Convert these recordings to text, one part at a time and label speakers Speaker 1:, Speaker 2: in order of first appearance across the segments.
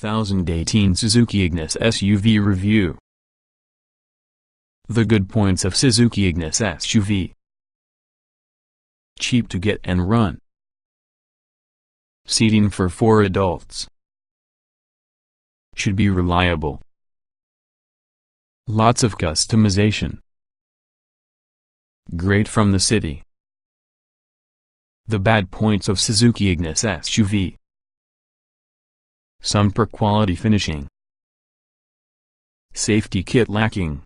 Speaker 1: 2018 Suzuki Ignis SUV Review. The good points of Suzuki Ignis SUV: cheap to get and run, seating for 4 adults, should be reliable, lots of customization, great from the city. The bad points of Suzuki Ignis SUV: some poor quality finishing, safety kit lacking,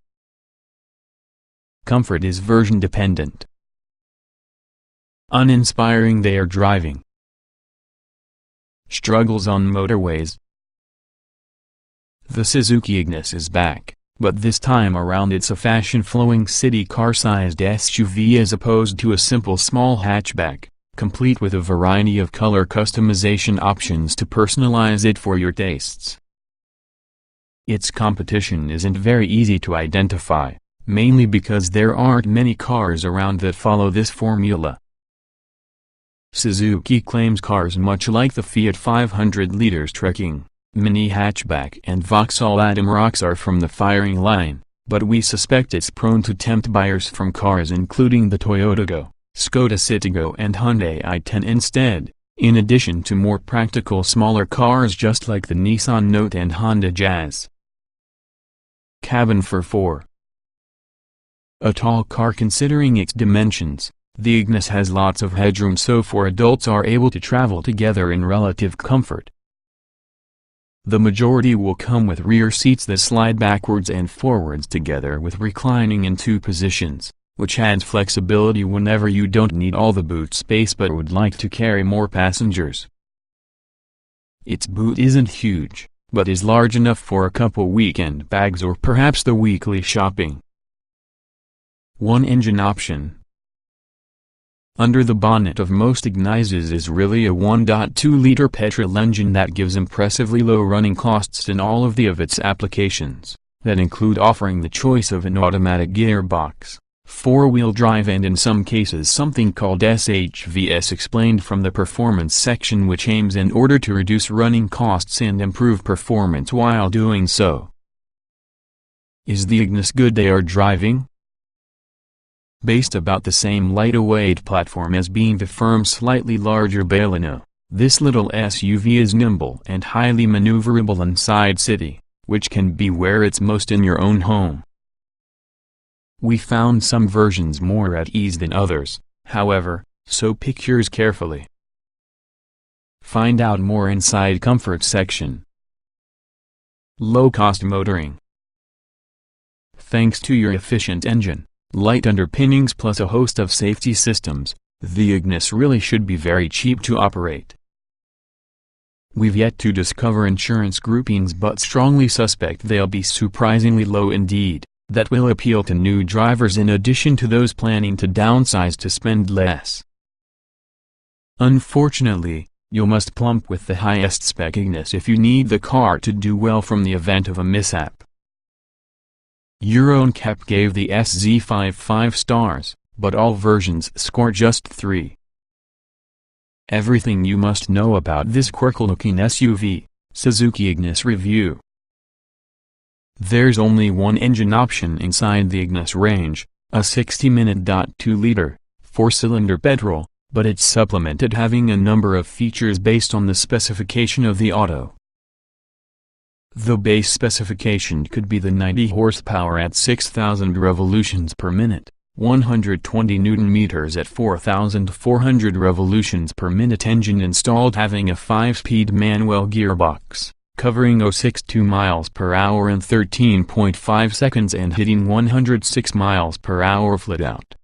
Speaker 1: comfort is version dependent, uninspiring they are driving, struggles on motorways. The Suzuki Ignis is back, but this time around it's a fashion-flowing city car-sized SUV as opposed to a simple small hatchback, complete with a variety of color customization options to personalize it for your tastes. Its competition isn't very easy to identify, mainly because there aren't many cars around that follow this formula. Suzuki claims cars much like the Fiat 500 liters trekking, mini hatchback and Vauxhall Atomrox are from the firing line, but we suspect it's prone to tempt buyers from cars including the Toyota Go, Skoda Citigo and Hyundai i10 instead, in addition to more practical smaller cars just like the Nissan Note and Honda Jazz. Cabin for 4. A tall car considering its dimensions, the Ignis has lots of headroom so 4 adults are able to travel together in relative comfort. The majority will come with rear seats that slide backwards and forwards together with reclining in 2 positions, which adds flexibility whenever you don't need all the boot space but would like to carry more passengers. Its boot isn't huge, but is large enough for a couple weekend bags or perhaps the weekly shopping. 1 engine option. Under the bonnet of most Ignises is really a 1.2-liter petrol engine that gives impressively low running costs in all of its applications, that include offering the choice of an automatic gearbox, 4-wheel drive and in some cases something called SHVS explained from the performance section, which aims in order to reduce running costs and improve performance while doing so. Is the Ignis good they are driving? Based about the same lightweight platform as being the firm's slightly larger Baleno, this little SUV is nimble and highly maneuverable inside city, which can be where it's most in your own home. We found some versions more at ease than others, however, so pick yours carefully. Find out more inside comfort section. Low-cost motoring. Thanks to your efficient engine, light underpinnings plus a host of safety systems, the Ignis really should be very cheap to operate. We've yet to discover insurance groupings but strongly suspect they'll be surprisingly low indeed. That will appeal to new drivers in addition to those planning to downsize to spend less. Unfortunately, you must plump with the highest spec Ignis if you need the car to do well from the event of a mishap. Euro NCAP gave the SZ5 5 stars, but all versions score just 3. Everything you must know about this quirky-looking SUV, Suzuki Ignis Review. There's only 1 engine option inside the Ignis range, a 60-minute 2-liter, 4-cylinder petrol, but it's supplemented having a number of features based on the specification of the auto. The base specification could be the 90 horsepower at 6,000 revolutions per minute, 120 Nm at 4,400 revolutions per minute engine installed having a 5-speed manual gearbox, covering 0.62 miles per hour in 13.5 seconds and hitting 106 miles per hour flat out.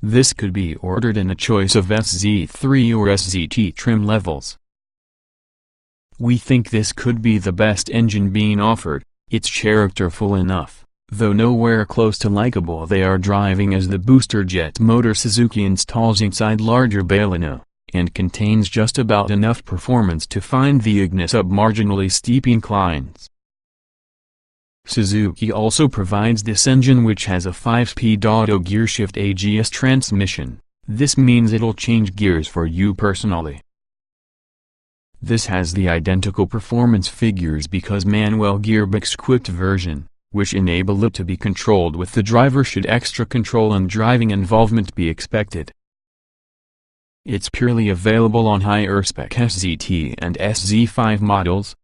Speaker 1: This could be ordered in a choice of SZ3 or SZT trim levels. We think this could be the best engine being offered. It's characterful enough, though nowhere close to likable they are driving as the booster jet motor Suzuki installs inside larger Baleno, and contains just about enough performance to find the Ignis up marginally steep inclines. Suzuki also provides this engine which has a 5-speed auto gearshift AGS transmission. This means it'll change gears for you personally. This has the identical performance figures because manual gearbox-equipped version, which enable it to be controlled with the driver should extra control and driving involvement be expected. It's purely available on higher-spec SZT and SZ5 models.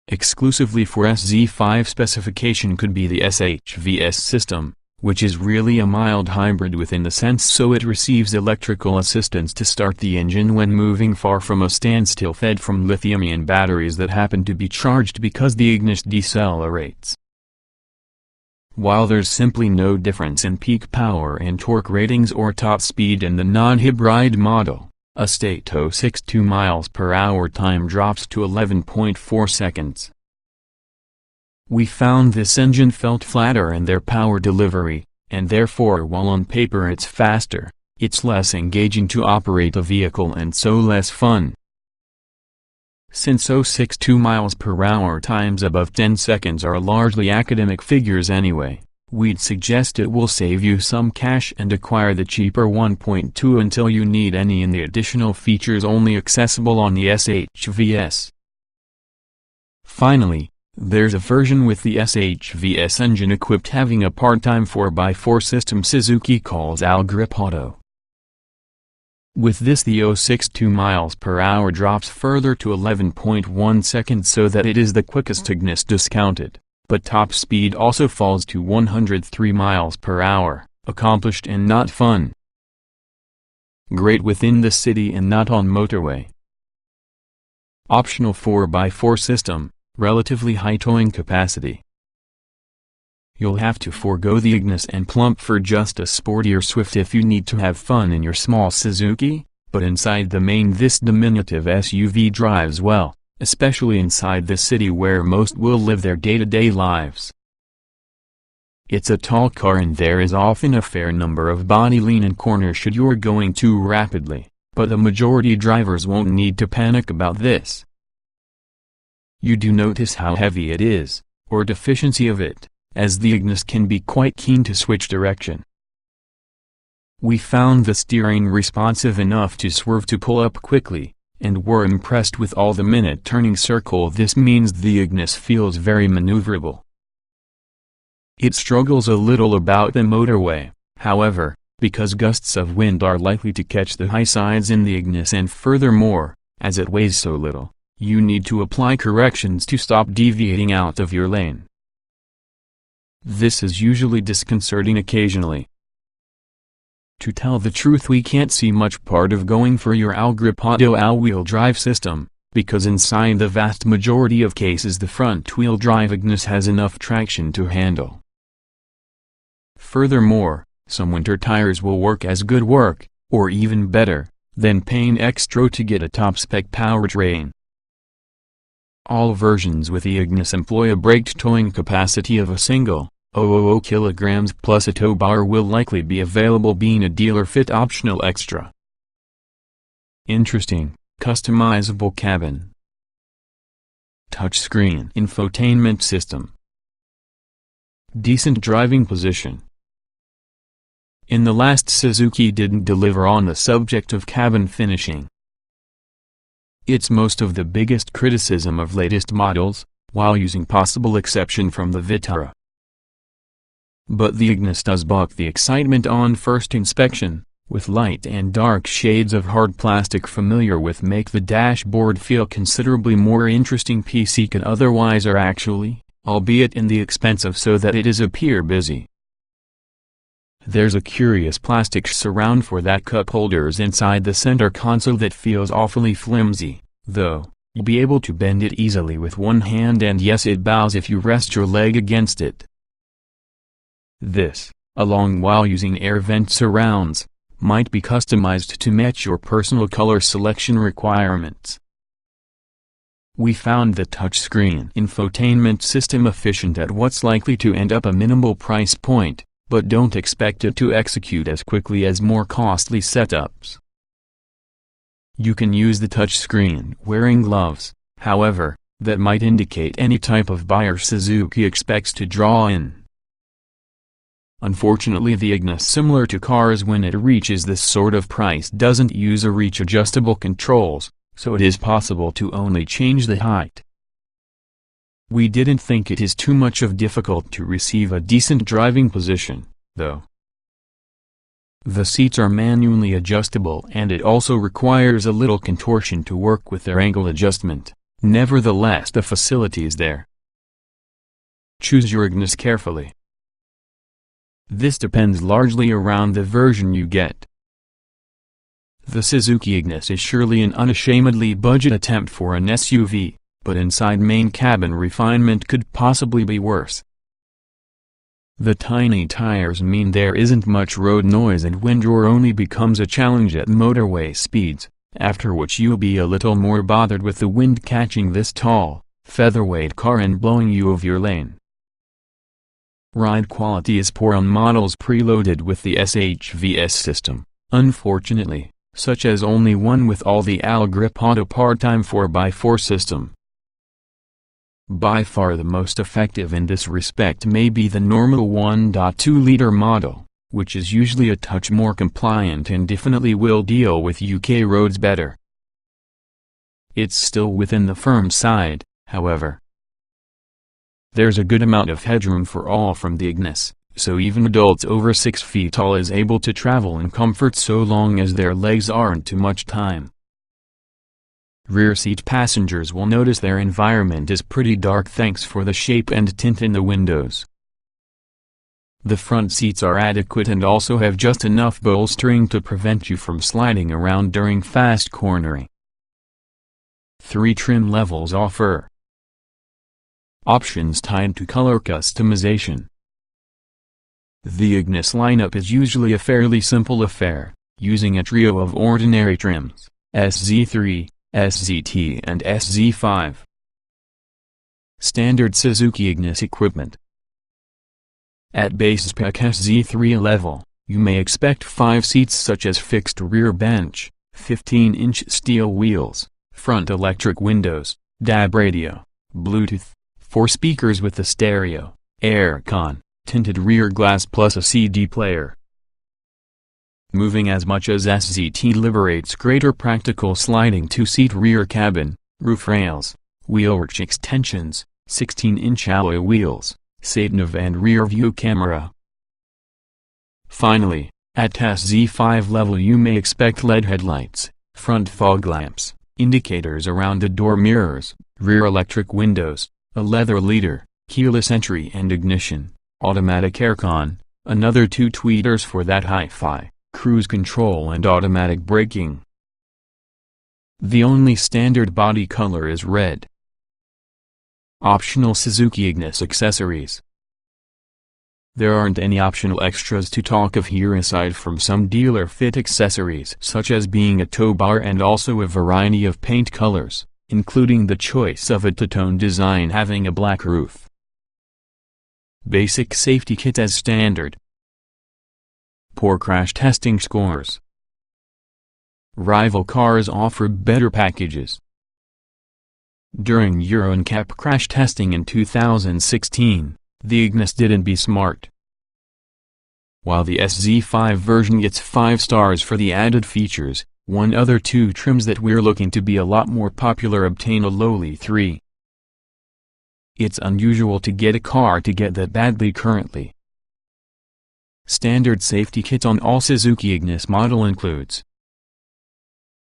Speaker 1: Exclusively for SZ5 specification could be the SHVS system, which is really a mild hybrid within the sense so it receives electrical assistance to start the engine when moving far from a standstill fed from lithium-ion batteries that happen to be charged because the Ignis decelerates. While there's simply no difference in peak power and torque ratings or top speed in the non-hybrid model, a stato 62 miles per hour time drops to 11.4 seconds. We found this engine felt flatter in their power delivery, and therefore while on paper it's faster, it's less engaging to operate a vehicle and so less fun. Since 0.62 miles per hour times above 10 seconds are largely academic figures anyway, we'd suggest it will save you some cash and acquire the cheaper 1.2 until you need any in the additional features only accessible on the SHVS. Finally, there's a version with the SHVS engine equipped having a part-time 4x4 system Suzuki calls All-Grip Auto. With this the 0.62 miles per hour drops further to 11.1 seconds so that it is the quickest Ignis discounted, but top speed also falls to 103 miles per hour, accomplished and not fun. Great within the city and not on motorway. Optional 4x4 system, relatively high towing capacity. You'll have to forego the Ignis and plump for just a sportier Swift if you need to have fun in your small Suzuki, but inside the main this diminutive SUV drives well, especially inside the city where most will live their day-to-day lives. It's a tall car and there is often a fair number of body lean and corners should you're going too rapidly, but the majority drivers won't need to panic about this. You do notice how heavy it is, or deficiency of it, as the Ignis can be quite keen to switch direction. We found the steering responsive enough to swerve to pull up quickly, and were impressed with all the minute turning circle. This means the Ignis feels very maneuverable. It struggles a little about the motorway, however, because gusts of wind are likely to catch the high sides in the Ignis and furthermore, as it weighs so little, you need to apply corrections to stop deviating out of your lane. This is usually disconcerting occasionally. To tell the truth, we can't see much part of going for your All-Grip Auto all-wheel drive system, because inside the vast majority of cases the front-wheel drive Ignis has enough traction to handle. Furthermore, some winter tires will work as good work, or even better, than paying extra to get a top-spec powertrain. All versions with the Ignis employ a braked towing capacity of a single 0.000 kilograms plus a tow bar will likely be available being a dealer fit optional extra. Interesting, customizable cabin. Touchscreen infotainment system. Decent driving position. In the last Suzuki didn't deliver on the subject of cabin finishing. It's most of the biggest criticism of latest models, while using possible exception from the Vitara. But the Ignis does buck the excitement on first inspection, with light and dark shades of hard plastic familiar with make the dashboard feel considerably more interesting PC could otherwise or actually, albeit in the expense of so that it is appear busy. There's a curious plastic surround for that cup holders inside the center console that feels awfully flimsy, though, you'll be able to bend it easily with one hand and yes it bows if you rest your leg against it. This, along while using air vent surrounds, might be customized to match your personal color selection requirements. We found the touchscreen infotainment system efficient at what's likely to end up a minimal price point, but don't expect it to execute as quickly as more costly setups. You can use the touchscreen wearing gloves, however, that might indicate any type of buyer Suzuki expects to draw in. Unfortunately the Ignis, similar to cars when it reaches this sort of price, doesn't use a reach adjustable controls, so it is possible to only change the height. We didn't think it is too much of difficult to receive a decent driving position, though. The seats are manually adjustable and it also requires a little contortion to work with their angle adjustment. Nevertheless, the facility is there. Choose your Ignis carefully. This depends largely around the version you get. The Suzuki Ignis is surely an unashamedly budget attempt for an SUV, but inside main cabin refinement could possibly be worse. The tiny tires mean there isn't much road noise and wind roar only becomes a challenge at motorway speeds, after which you'll be a little more bothered with the wind catching this tall, featherweight car and blowing you off your lane. Ride quality is poor on models preloaded with the SHVS system, unfortunately, such as only one with all the All-Grip Auto Part-Time 4x4 system. By far the most effective in this respect may be the normal 1.2-liter model, which is usually a touch more compliant and definitely will deal with UK roads better. It's still within the firm side, however. There's a good amount of headroom for all from the Ignis, so even adults over 6 feet tall is able to travel in comfort so long as their legs aren't too much time. Rear seat passengers will notice their environment is pretty dark thanks for the shape and tint in the windows. The front seats are adequate and also have just enough bolstering to prevent you from sliding around during fast cornering. 3 trim levels offer options tied to color customization. The Ignis lineup is usually a fairly simple affair, using a trio of ordinary trims, SZ3, SZT and SZ5. Standard Suzuki Ignis equipment. At base spec SZ3 level, you may expect 5 seats such as fixed rear bench, 15-inch steel wheels, front electric windows, DAB radio, Bluetooth, 4 speakers with a stereo, aircon, tinted rear glass plus a CD player. Moving as much as SZT liberates greater practical sliding 2-seat rear cabin, roof rails, wheel arch extensions, 16-inch alloy wheels, sat-nav and rear view camera. Finally, at SZ5 level you may expect LED headlights, front fog lamps, indicators around the door mirrors, rear electric windows, a leather leader, keyless entry and ignition, automatic aircon, another 2 tweeters for that hi-fi, cruise control and automatic braking. The only standard body color is red. Optional Suzuki Ignis accessories. There aren't any optional extras to talk of here aside from some dealer-fit accessories such as being a tow bar and also a variety of paint colors, including the choice of a two-tone design having a black roof. Basic safety kit as standard. Poor crash testing scores. Rival cars offer better packages. During Euro NCAP crash testing in 2016, the Ignis didn't be smart. While the SZ5 version gets 5 stars for the added features, one other 2 trims that we're looking to be a lot more popular obtain a lowly 3. It's unusual to get a car to get that badly currently. Standard safety kit on all Suzuki Ignis model includes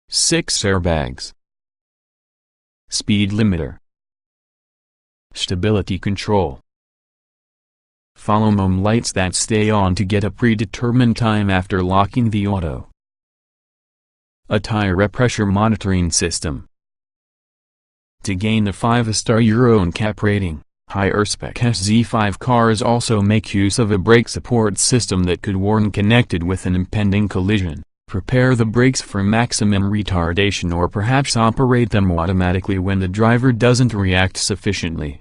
Speaker 1: 6 airbags, speed limiter, stability control, follow MOM lights that stay on to get a predetermined time after locking the auto, a tire pressure monitoring system. To gain the 5-star Euro NCAP rating, higher spec SZ5 cars also make use of a brake support system that could warn connected with an impending collision, prepare the brakes for maximum retardation or perhaps operate them automatically when the driver doesn't react sufficiently.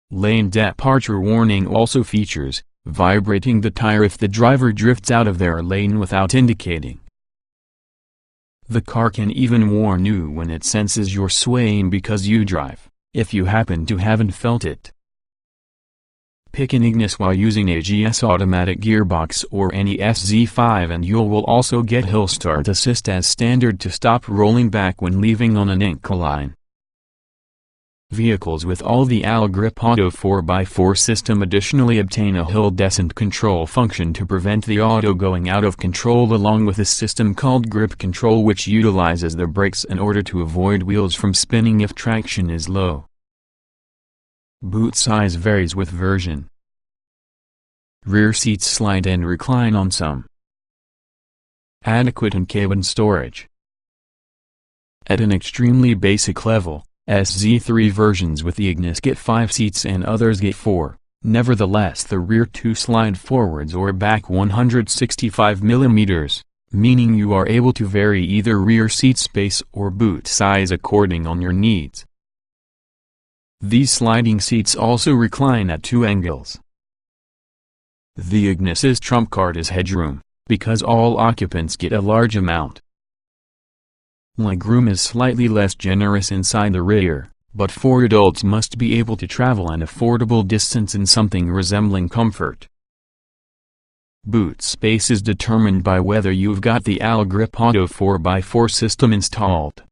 Speaker 1: Lane departure warning also features, vibrating the tire if the driver drifts out of their lane without indicating. The car can even warn you when it senses you're swaying because you drive, if you happen to haven't felt it. Pick an Ignis while using a GS automatic gearbox or any SZ5 and you will also get hill start assist as standard to stop rolling back when leaving on an incline. Vehicles with all the Grip Auto 4x4 system additionally obtain a hill descent control function to prevent the auto going out of control, along with a system called grip control which utilizes the brakes in order to avoid wheels from spinning if traction is low. Boot size varies with version. Rear seats slide and recline on some. Adequate in-cabin storage. At an extremely basic level, SZ3 versions with the Ignis get 5 seats and others get 4, nevertheless the rear two slide forwards or back 165 mm, meaning you are able to vary either rear seat space or boot size according on your needs. These sliding seats also recline at 2 angles. The Ignis's trump card is headroom, because all occupants get a large amount. Legroom is slightly less generous inside the rear, but 4 adults must be able to travel an affordable distance in something resembling comfort. Boot space is determined by whether you've got the Grip Auto 4x4 system installed.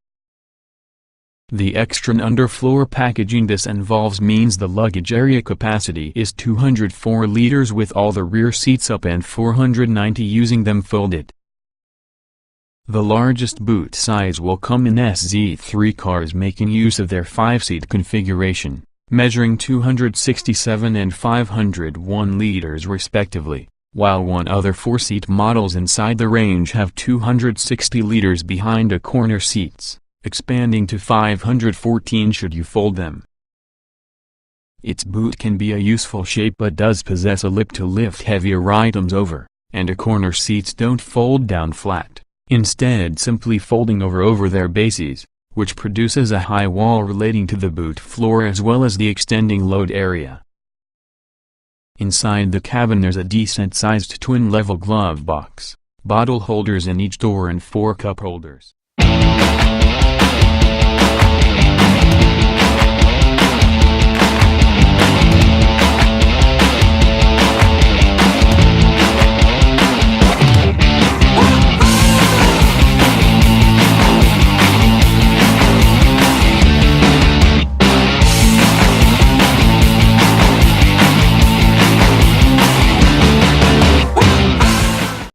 Speaker 1: The extra underfloor packaging this involves means the luggage area capacity is 204 liters with all the rear seats up and 490 using them folded. The largest boot size will come in SZ3 cars making use of their 5-seat configuration, measuring 267 and 501 liters respectively, while one other 4-seat models inside the range have 260 liters behind the corner seats, expanding to 514 should you fold them. Its boot can be a useful shape but does possess a lip to lift heavier items over, and the corner seats don't fold down flat, instead simply folding over their bases, which produces a high wall relating to the boot floor as well as the extending load area. Inside the cabin there's a decent-sized twin-level glove box, bottle holders in each door and 4 cup holders.